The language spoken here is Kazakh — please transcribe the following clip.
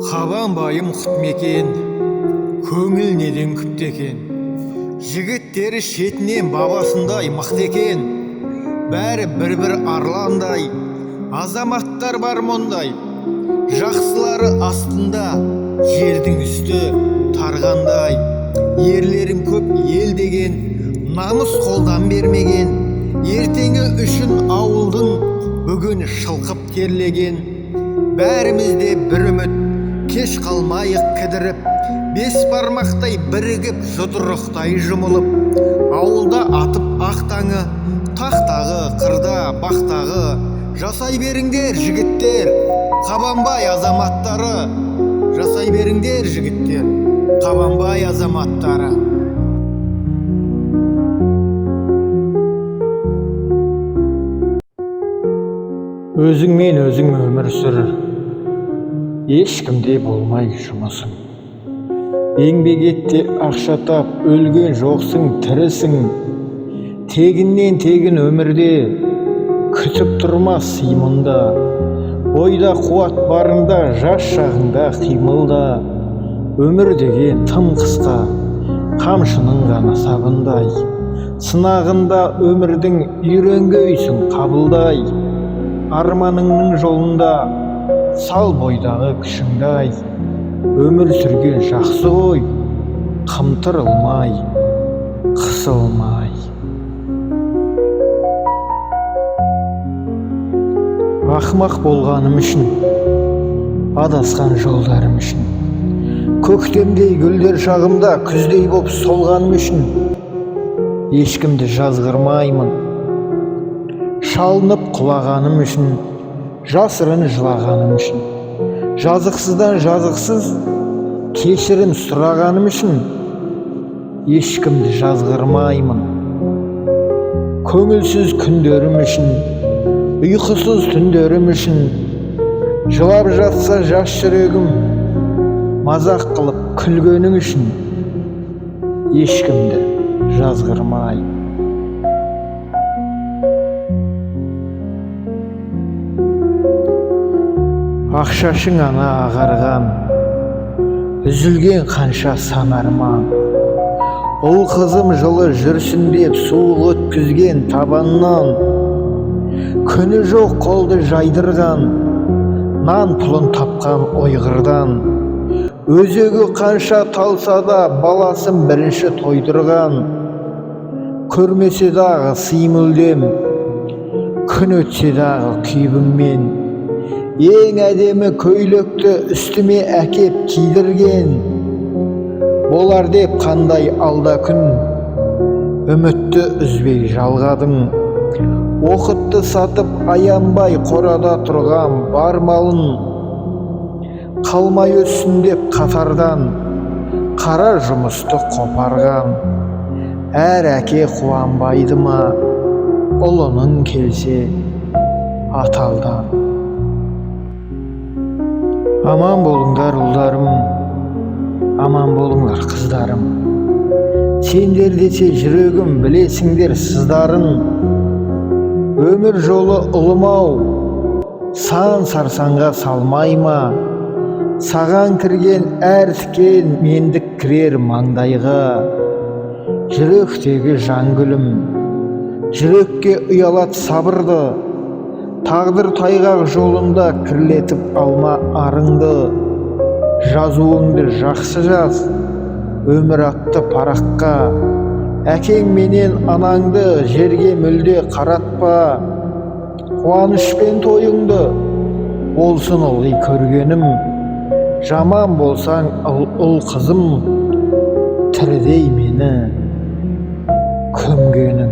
Қабанбайым құтмекен, көңіл неден күпті екен. Жігіттері шетінен бабасындай мықты екен. Бәрі бір арландай, азаматтар бар мұндай. Жақсылары астында, жердің үсті тарғандай. Ерлерім көп ел деген, намыс қолдан бермеген. Ертеңі үшін ауылдың бүгін шылқып терлеген. Бәрімізде бір үміт, кеш қалмайық кідіріп, бес бармақтай бірігіп, жұдырықтай жұмылып. Ауылда атып ақтаңы, тақтағы, қырда, бақтағы. Жасай беріңдер жігіттер, Қабанбай азаматтары. Жасай беріңдер жігіттер, Қабанбай азаматтары. Өзіңмен өзің өмір сүр, ешкімде болмай жұмысың. Еңбек етте ақша тап, өлген жоқсың, тірісің. Тегіннен тегін өмірде күтіп тұрма сыймында. Бойда қуат барында, жас шағыңда қимылда. Өмір деген тым қысқа, қамшының ғана сабындай. Сынағында өмірдің үйренгейсің қабылдай. Арманыңның жолында сал бойдағы күшіңдай. Өмір сүрген жақсы ғой, қымтырылмай, қысылмай. Ақымақ болғаным үшін, адасқан жолдарым үшін, көктемдей гүлдер шағымда күздей боп солғаным үшін, ешкімді жазғырмаймын. Шалынып құлағаным үшін, жасырын жылағаным үшін, жазықсыздан жазықсыз кешірім сұрағаным үшін, ешкімді жазғырмаймын. Көңілсіз күндерім үшін, ұйқысыз түндерім үшін, жылап жатса жас жүрегім, мазақ қылып күлгенің үшін, ешкімді жазғырмай. Ақшашың ана ағарған, үзілген қанша сан арман. Ұл қызым жылы жүрсін деп суық өткізген табаннан. Күні жоқ қолды жайдырған, нан пұлын тапқан ойғырдан. Өзегі қанша талса да баласын бірінші тойдырған. Көрмесе дағы сый мүлдем, күн өтсе дағы күйбіңмен. Ең әдемі көйлекті үстіме әкеп кидірген. Болар деп қандай алда күн, үмітті үзбей жалғадың. Оқытты сатып аянбай қорада тұрған бар малын. Қалмай өссін деп қатардан, қара жұмысты қопарған. Әр әке қуанбайды ма, ұлының келсе аталдан. Аман болыңдар ұлдарым, аман болыңдар қыздарым. Сендер десе жүрегім білесіңдер сыздарын. Өмір жолы ұлымау, сан сарсанға салмай ма? Саған кірген әр тікен мендік кірер маңдайға. Жүректегі жан гүлім, жүрекке ұялат сабырды. Тағдыр тайғақ жолында кірлетіп алма арыңды. Жазуыңды жақсы жаз, өмір атты параққа. Әкең менен анаңды жерге мүлде қаратпа. Қуанышпен тойыңды болсын ылғи көргенім. Жаман болсаң ұл қызым, тірідей мені көмгенің.